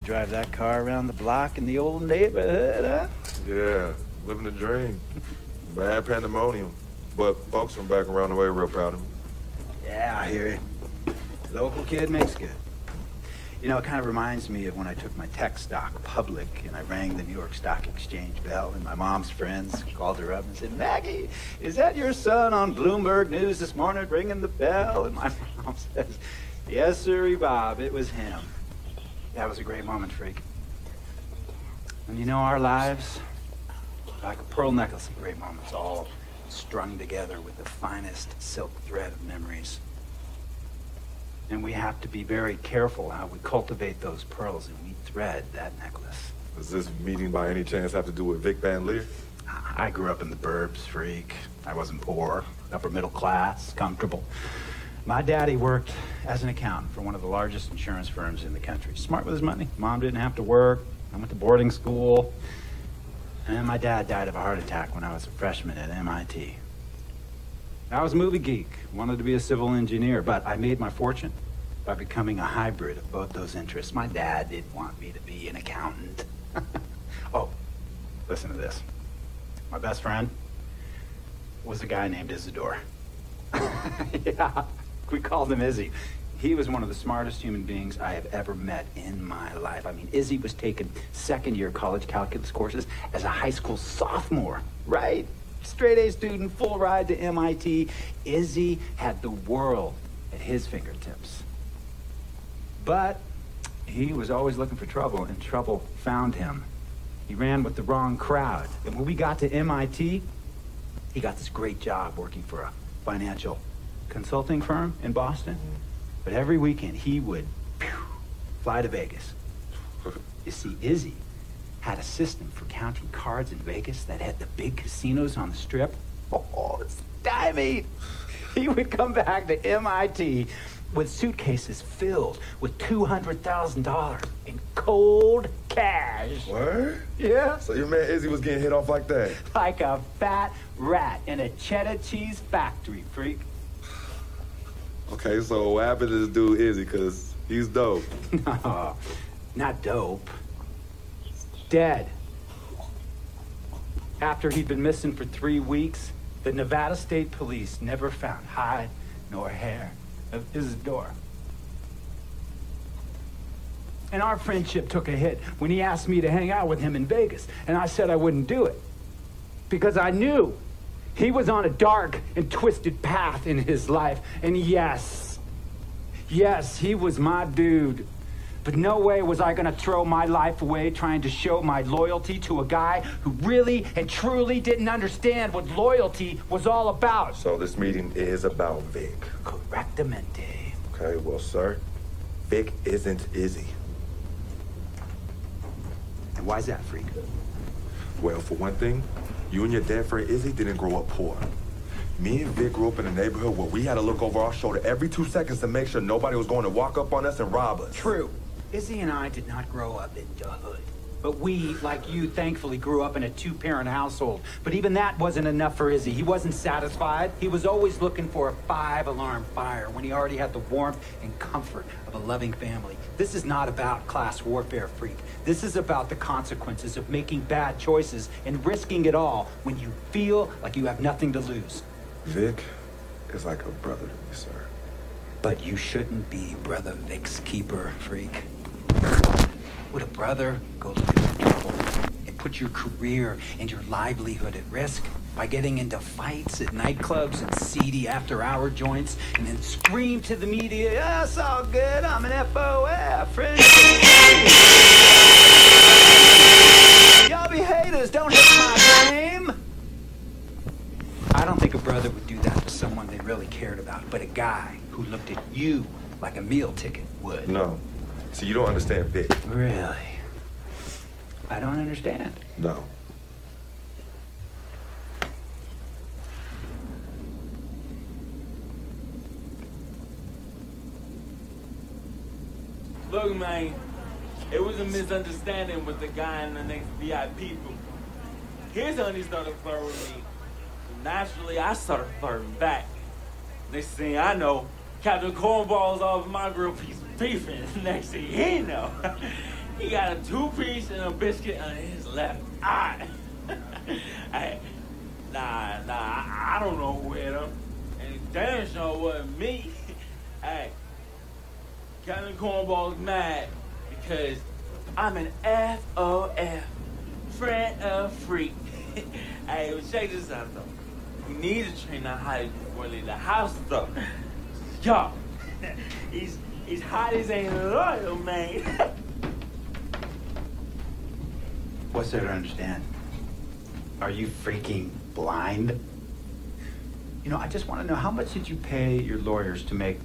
Drive that car around the block in the old neighborhood, huh? Yeah, living the dream. Bad pandemonium. But folks from back around the way real proud of me. Yeah, I hear you. Local kid makes good. You know, it kind of reminds me of when I took my tech stock public and I rang the New York Stock Exchange bell and my mom's friends called her up and said, "Maggie, is that your son on Bloomberg News this morning ringing the bell?" And my mom says, "Yes, sir, Bob, it was him." That was a great moment, freak. And you know, our lives, like a pearl necklace of great moments, all strung together with the finest silk thread of memories. And we have to be very careful how we cultivate those pearls and we thread that necklace. Does this meeting by any chance have to do with Vic Van Leer? I grew up in the burbs, freak. I wasn't poor, upper middle class, comfortable. My daddy worked as an accountant for one of the largest insurance firms in the country. Smart with his money. Mom didn't have to work. I went to boarding school. And my dad died of a heart attack when I was a freshman at MIT. I was a movie geek, wanted to be a civil engineer, but I made my fortune by becoming a hybrid of both those interests. My dad didn't want me to be an accountant. Oh, listen to this. My best friend was a guy named Isidore. Yeah, we called him Izzy. He was one of the smartest human beings I have ever met in my life. I mean, Izzy was taking second-year college calculus courses as a high school sophomore, right? Straight-A student, full ride to MIT. Izzy had the world at his fingertips. But he was always looking for trouble, and trouble found him. He ran with the wrong crowd. And when we got to MIT, he got this great job working for a financial consulting firm in Boston. But every weekend, he would fly to Vegas. You see, Izzy had a system for counting cards in Vegas that had the big casinos on the strip. Oh, stymied. He would come back to MIT with suitcases filled with $200,000 in cold cash. Word? Yeah. So your man Izzy was getting hit off like that? Like a fat rat in a cheddar cheese factory, freak. Okay, so what happened to this dude Izzy? Because he's dope. No, not dope. Dead. After he'd been missing for 3 weeks, the Nevada State Police never found hide nor hair of Isidore. And our friendship took a hit when he asked me to hang out with him in Vegas, and I said I wouldn't do it because I knew he was on a dark and twisted path in his life. And yes, he was my dude. But no way was I gonna throw my life away trying to show my loyalty to a guy who really and truly didn't understand what loyalty was all about. So this meeting is about Vic. Correctamente. Okay, well, sir, Vic isn't Izzy. And why's that, freak? Well, for one thing, you and your dead friend Izzy didn't grow up poor. Me and Vic grew up in a neighborhood where we had to look over our shoulder every 2 seconds to make sure nobody was going to walk up on us and rob us. True. Izzy and I did not grow up in the hood. But we, like you, thankfully grew up in a 2-parent household. But even that wasn't enough for Izzy. He wasn't satisfied. He was always looking for a 5-alarm fire when he already had the warmth and comfort of a loving family. This is not about class warfare, freak. This is about the consequences of making bad choices and risking it all when you feel like you have nothing to lose. Vic is like a brother to me, sir. But you shouldn't be Brother Vic's keeper, freak. Would a brother go looking for trouble and put your career and your livelihood at risk by getting into fights at nightclubs and seedy after-hour joints and then scream to the media, "Yeah, it's all good, I'm an FOF, friend. Y'all be haters, don't hit my name." I don't think a brother would do that to someone they really cared about, but a guy who looked at you like a meal ticket would. No. See, you don't understand Vic. Really? I don't understand. No. Look, man, it was a misunderstanding with the guy in the next VIP booth. His honey started flirting with me. Naturally, I started flirting back. Next thing I know, Captain Cornball's off my grill piece of beef, and next thing he know, He got a 2-piece and a biscuit on his left eye. Hey, I don't know who hit him. And damn sure wasn't me. Hey, Captain Cornball's mad because I'm an FOF, friend of freak. Hey, well, check this out though. You need to train out how to leave the house though. Yo, he's hot as ain't loyal, man. What's there to understand? Are you freaking blind? You know, I just want to know, how much did you pay your lawyers to make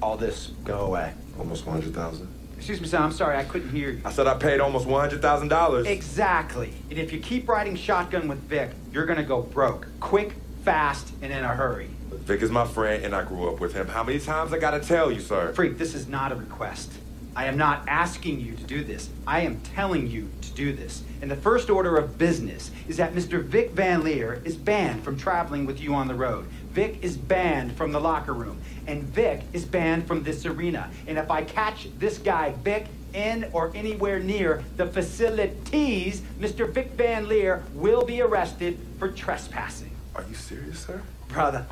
all this go away? Almost $100,000. Excuse me, son, I'm sorry, I couldn't hear you. I said I paid almost $100,000. Exactly. And if you keep riding shotgun with Vic, you're gonna go broke. Quick, fast, and in a hurry. Vic is my friend, and I grew up with him. How many times I gotta tell you, sir? Freak, this is not a request. I am not asking you to do this. I am telling you to do this. And the first order of business is that Mr. Vic Van Leer is banned from traveling with you on the road. Vic is banned from the locker room. And Vic is banned from this arena. And if I catch this guy, Vic, in or anywhere near the facilities, Mr. Vic Van Leer will be arrested for trespassing. Are you serious, sir? Brother,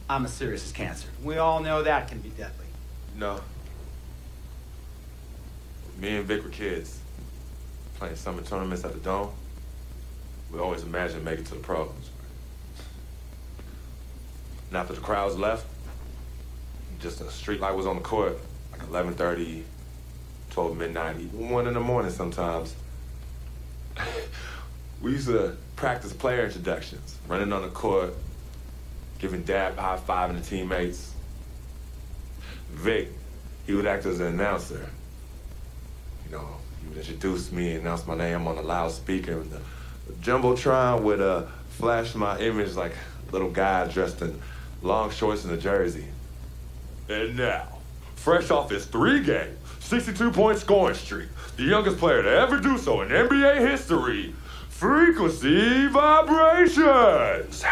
I'm as serious as cancer. We all know that can be deadly. No. Me and Vic were kids, playing summer tournaments at the Dome. We always imagined making it to the pros. And after the crowds left, just a street light was on the court, like 11:30, 12 midnight, even 1 in the morning sometimes. We used to practice player introductions, running on the court, giving dab, high-fiving the teammates. Vic, he would act as an announcer. You know, he would introduce me, announce my name on the loudspeaker, and the Jumbotron would flash my image like a little guy dressed in long shorts and a jersey. And now, fresh off his 3-game, 62-point scoring streak, the youngest player to ever do so in NBA history, Frequency Vibrations!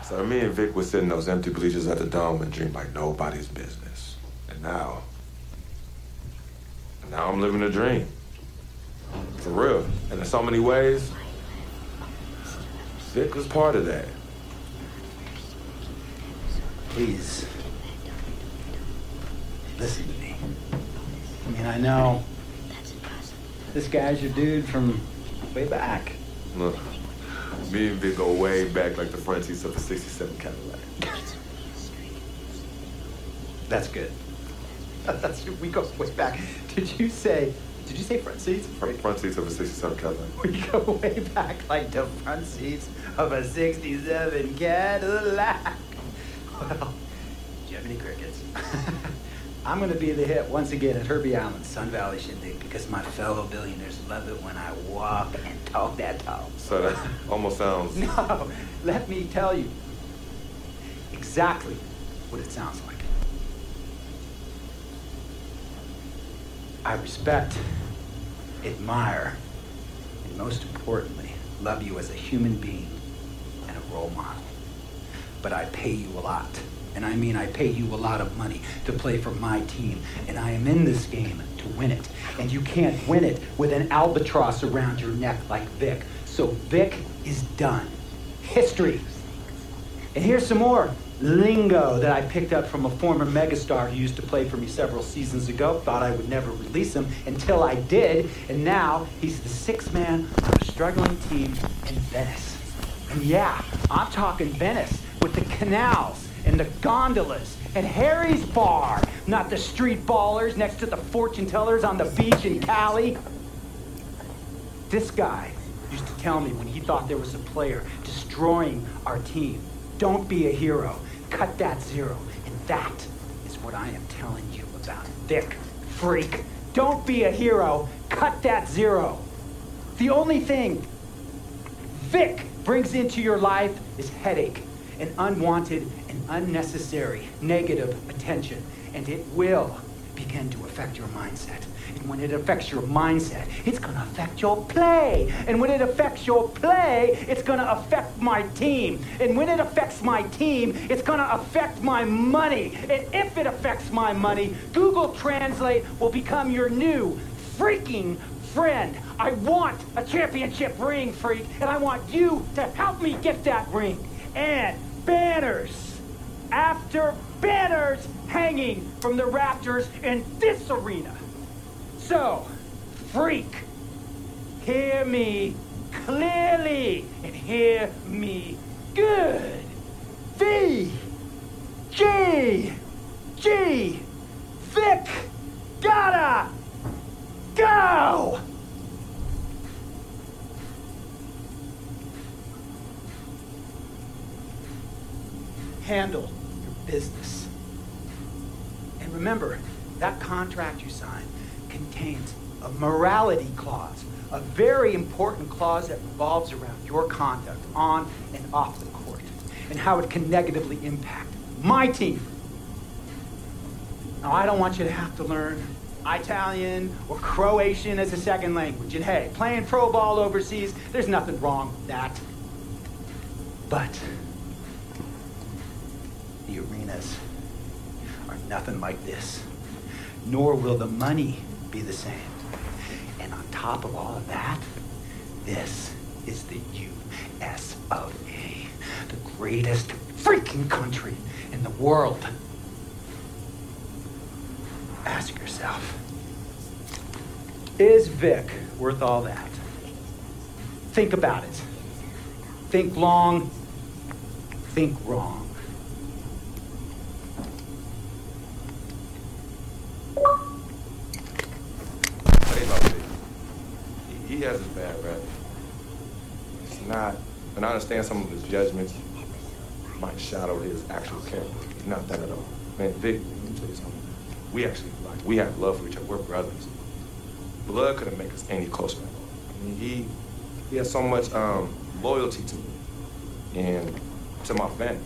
So me and Vic would sit in those empty bleachers at the Dome and dream like nobody's business. And now I'm living a dream. For real. And in so many ways, Vic was part of that. Please, listen to me. I mean, I know this guy's your dude from way back. Look, me and Vic go way back like the front seats of a 67 Cadillac. That's good. We go way back. Did you say front seats? Front seats of a 67 Cadillac. We go way back like the front seats of a 67 Cadillac. Well, do you have any crickets? I'm going to be the hit once again at Herbie Allen's Sun Valley Shindig because my fellow billionaires love it when I walk and talk that talk. So that almost sounds... No, let me tell you exactly what it sounds like. I respect, admire, and most importantly, love you as a human being and a role model. But I pay you a lot. And I mean, I pay you a lot of money to play for my team. And I am in this game to win it. And you can't win it with an albatross around your neck like Vic. So Vic is done. History. And here's some more lingo that I picked up from a former megastar who used to play for me several seasons ago. Thought I would never release him until I did. And now he's the sixth man of a struggling team in Venice. And yeah, I'm talking Venice with the canals and the gondolas and Harry's bar, not the street ballers next to the fortune tellers on the beach in Cali. This guy used to tell me when he thought there was a player destroying our team, don't be a hero, cut that zero. And that is what I am telling you about. Vic, freak, don't be a hero, cut that zero. The only thing Vic brings into your life is headache and unwanted and unnecessary negative attention. And it will begin to affect your mindset. And when it affects your mindset, it's going to affect your play. And when it affects your play, it's going to affect my team. And when it affects my team, it's going to affect my money. And if it affects my money, Google Translate will become your new freaking friend. I want a championship ring, freak, and I want you to help me get that ring. And banners after banners hanging from the Raptors in this arena. So, freak, hear me clearly and hear me good. V, G, Vic, gotta go! Handle your business. And remember, that contract you signed contains a morality clause, a very important clause that revolves around your conduct on and off the court, and how it can negatively impact my team. Now, I don't want you to have to learn Italian or Croatian as a second language. And hey, playing pro ball overseas, there's nothing wrong with that. But the arenas are nothing like this, nor will the money be the same. And on top of all of that, this is the US of A, the greatest freaking country in the world. Ask yourself, is Vic worth all that? Think about it. Think long, think wrong. He has his bad rep. It's not, and I understand some of his judgments might shadow his actual character. Not that at all. Man, Vic, let me tell you something. We have love for each other. We're brothers. Blood couldn't make us any closer. I mean, he has so much loyalty to me and to my family.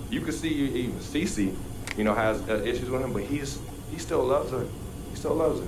You can see even Cece, has issues with him, but he still loves her. He still loves her.